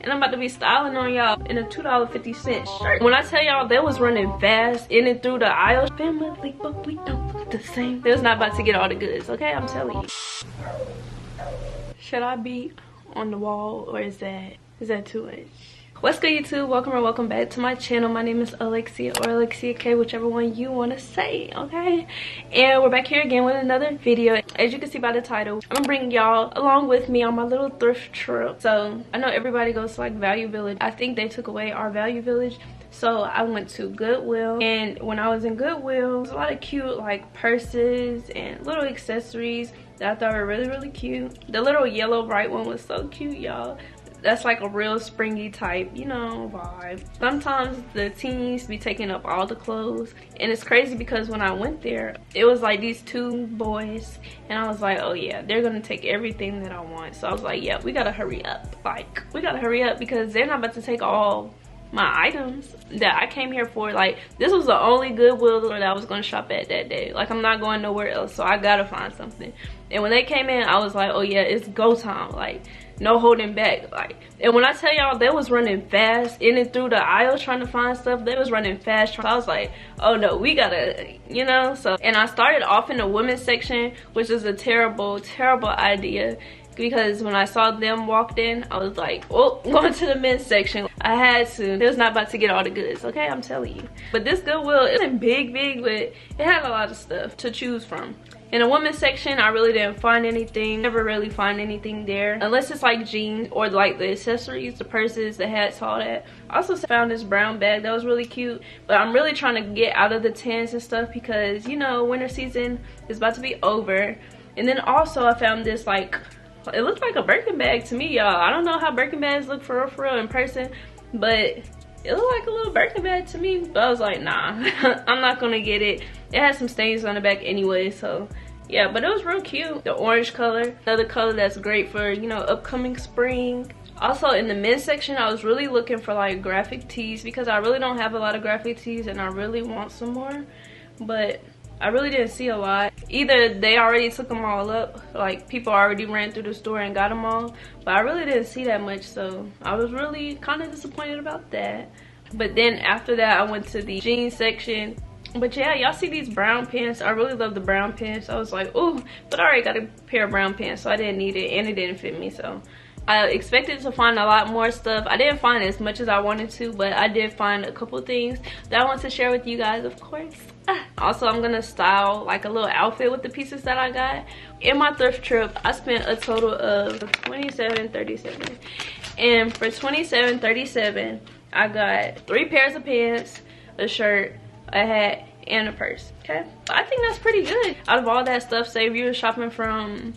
and I'm about to be styling on y'all in a $2.50 shirt. When I tell y'all they was running fast in and through the aisle, family, but we don't look the same. They was not about to get all the goods, okay? I'm telling you. Should I be on the wall, or is that too much? What's good, YouTube? Welcome or welcome back to my channel. My name is Alexia, or alexiakamiah, whichever one you want to say, okay? And we're back here again with another video. As you can see by the title, I'm gonna bring y'all along with me on my little thrift trip. So I know everybody goes to like Value Village. I think they took away our Value Village, so I went to Goodwill. And when I was in Goodwill, there was a lot of cute like purses and little accessories that I thought were really cute. The little yellow bright one was so cute, y'all. That's like a real springy type, you know, vibe. Sometimes the teens be taking up all the clothes, and it's crazy because when I went there, it was like these two boys, and I was like, oh yeah, they're gonna take everything that I want. So I was like, yeah, we gotta hurry up. Like, we gotta hurry up because they're not about to take all my items that I came here for. Like, this was the only Goodwill that I was gonna shop at that day. Like, I'm not going nowhere else, so I gotta find something. And when they came in, I was like, oh yeah, it's go time. Like, no holding back. Like, and when I tell y'all they was running fast in and through the aisle trying to find stuff, they was running fast. So I was like, oh no, we gotta, you know. So, and I started off in the women's section, which is a terrible idea, because when I saw them walked in, I was like, oh, going to the men's section. I had to. They was not about to get all the goods, okay? I'm telling you. But this Goodwill isn't big, but it had a lot of stuff to choose from. In the women's section, I really didn't find anything. Never really find anything there, unless it's like jeans or like the accessories, the purses, the hats, all that. I also found this brown bag that was really cute, but I'm really trying to get out of the tents and stuff because, you know, winter season is about to be over. And then also I found this, like, it looked like a Birkin bag to me, y'all. I don't know how Birkin bags look for real in person, but it looked like a little Birkin bag to me. But I was like, nah, I'm not gonna get it. It had some stains on the back anyway, so yeah. But it was real cute. The orange color, another color that's great for, you know, upcoming spring. Also in the men's section, I was really looking for like graphic tees because I really don't have a lot of graphic tees and I really want some more, but I really didn't see a lot. Either they already took them all up, like people already ran through the store and got them all, but I really didn't see that much, so I was really kind of disappointed about that. But then after that, I went to the jeans section. But yeah, y'all see these brown pants. I really love the brown pants. I was like, ooh, but I already got a pair of brown pants, so I didn't need it, and it didn't fit me. So I expected to find a lot more stuff. I didn't find as much as I wanted to, but I did find a couple things that I want to share with you guys, of course. Also, I'm gonna style like a little outfit with the pieces that I got. In my thrift trip, I spent a total of $27.37, and for $27.37, I got 3 pairs of pants, a shirt, a hat, and a purse. Okay, I think that's pretty good. Out of all that stuff, say if you were shopping from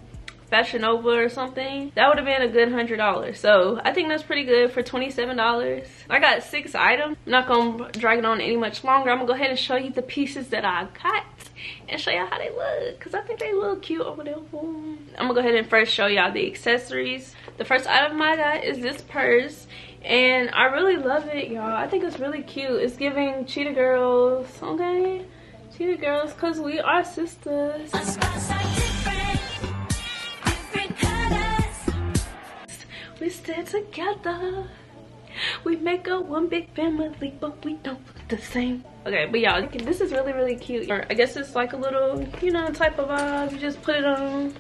Fashion Nova or something, that would have been a good $100. So I think that's pretty good for $27. I got 6 items. I'm not gonna drag it on any much longer. I'm gonna go ahead and show you the pieces that I got and show y'all how they look, because I think they look cute over there. I'm gonna go ahead and first show y'all the accessories. The first item I got is this purse, and I really love it, y'all. I think it's really cute. It's giving Cheetah Girls, okay? Cheetah Girls, because we are sisters. We stay together. We make a one big family, but we don't look the same. Okay, but y'all, this is really cute. Or I guess it's like a little, you know, type of vibe. You just put it on.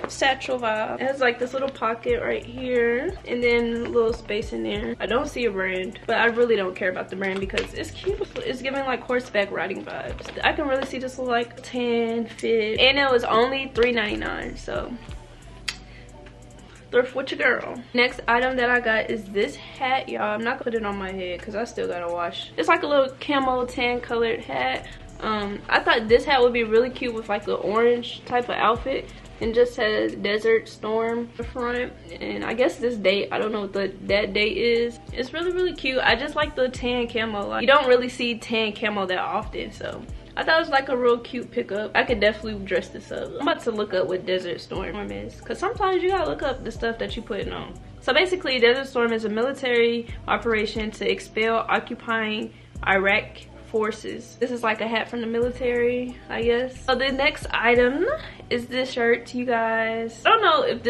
Satchel vibe. It has like this little pocket right here, and then a little space in there. I don't see a brand, but I really don't care about the brand because it's cute. It's giving like horseback riding vibes. I can really see this look like tan fit, and it was only $3.99. So thrift with your girl. Next item that I got is this hat, y'all. I'm not gonna put it on my head because I still gotta wash. It's like a little camo tan colored hat. I thought this hat would be really cute with like an orange type of outfit, and just says Desert Storm in the front. And I guess this date, I don't know what that date is. It's really cute. I just like the tan camo. Like, you don't really see tan camo that often, so I thought it was like a real cute pickup. I could definitely dress this up. I'm about to look up what Desert Storm is, because sometimes you gotta look up the stuff that you putting on. So basically, Desert Storm is a military operation to expel occupying Iraq forces. This is like a hat from the military, I guess. So the next item is this shirt, you guys. I don't know if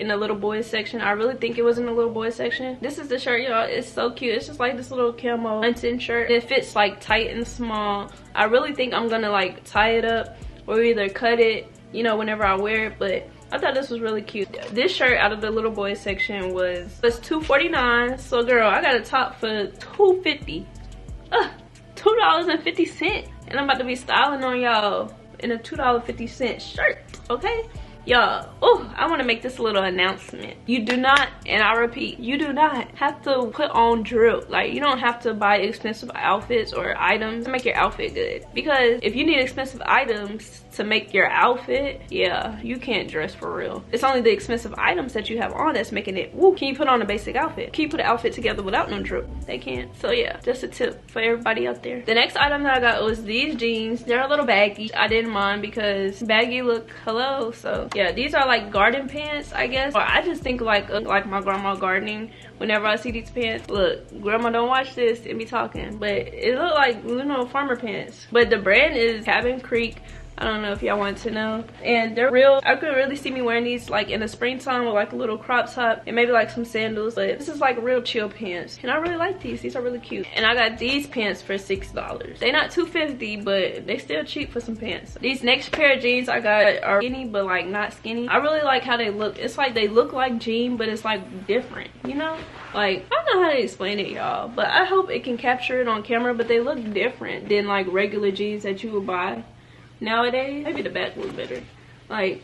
in the little boys section. I really think it was in the little boys section. This is the shirt, y'all. It's so cute. It's just like this little camo hunting shirt. It fits like tight and small. I really think I'm gonna like tie it up or either cut it, you know, whenever I wear it. But I thought this was really cute. This shirt out of the little boys section was $2.49. So girl, I got a top for $2.50. $2.50. And I'm about to be styling on y'all in a $2.50 shirt, okay? Y'all, oh, I want to make this little announcement. You do not, and I repeat, you do not have to put on drip. Like, you don't have to buy expensive outfits or items to make your outfit good. Because if you need expensive items to make your outfit, yeah, you can't dress for real. It's only the expensive items that you have on that's making it, woo. Can you put on a basic outfit? Can you put an outfit together without no drip? They can't. So yeah, just a tip for everybody out there. The next item that I got was these jeans. They're a little baggy. I didn't mind because baggy look, hello. So yeah, these are like garden pants, I guess. Or I just think like my grandma gardening whenever I see these pants. Look, grandma, don't watch this and be talking, but it look like, you know, farmer pants. But the brand is Cabin Creek. I don't know if y'all want to know. And they're real. I could really see me wearing these like in the springtime with like a little crop top and maybe like some sandals. But this is like real chill pants. And I really like these. These are really cute. And I got these pants for $6. They not $2.50, but they still cheap for some pants. These next pair of jeans I got are skinny, but like not skinny. I really like how they look. It's like they look like jean, but it's like different, you know? Like, I don't know how to explain it, y'all, but I hope it can capture it on camera. But they look different than like regular jeans that you would buy nowadays. Maybe the back look better. Like,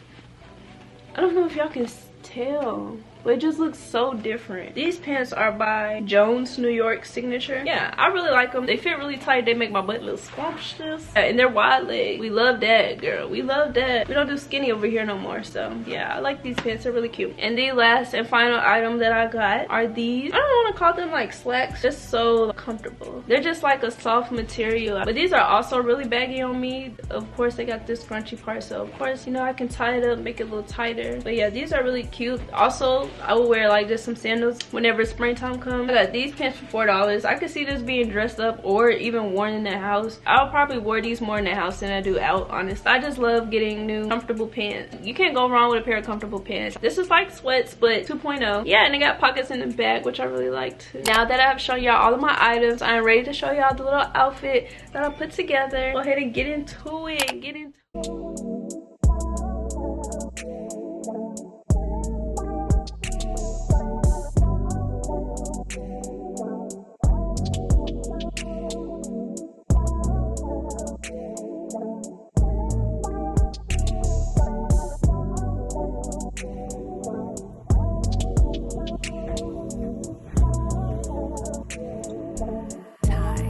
I don't know if y'all can tell, but it just looks so different. These pants are by Jones New York Signature. Yeah, I really like them. They fit really tight. They make my butt look scrumptious. And they're wide leg. We love that, girl. We love that. We don't do skinny over here no more. So yeah, I like these pants. They're really cute. And the last and final item that I got are these. I don't want to call them like slacks. Just so comfortable. They're just like a soft material. But these are also really baggy on me. Of course, they got this scrunchy part. So of course, you know, I can tie it up, make it a little tighter. But yeah, these are really cute. Also, I will wear like just some sandals whenever springtime comes. I got these pants for $4. I could see this being dressed up or even worn in the house. I'll probably wear these more in the house than I do out, honest. I just love getting new comfortable pants. You can't go wrong with a pair of comfortable pants. This is like sweats, but 2.0. Yeah, and they got pockets in the back, which I really like too. Now that I've shown y'all all of my items, I'm ready to show y'all the little outfit that I put together. Go ahead and get into it.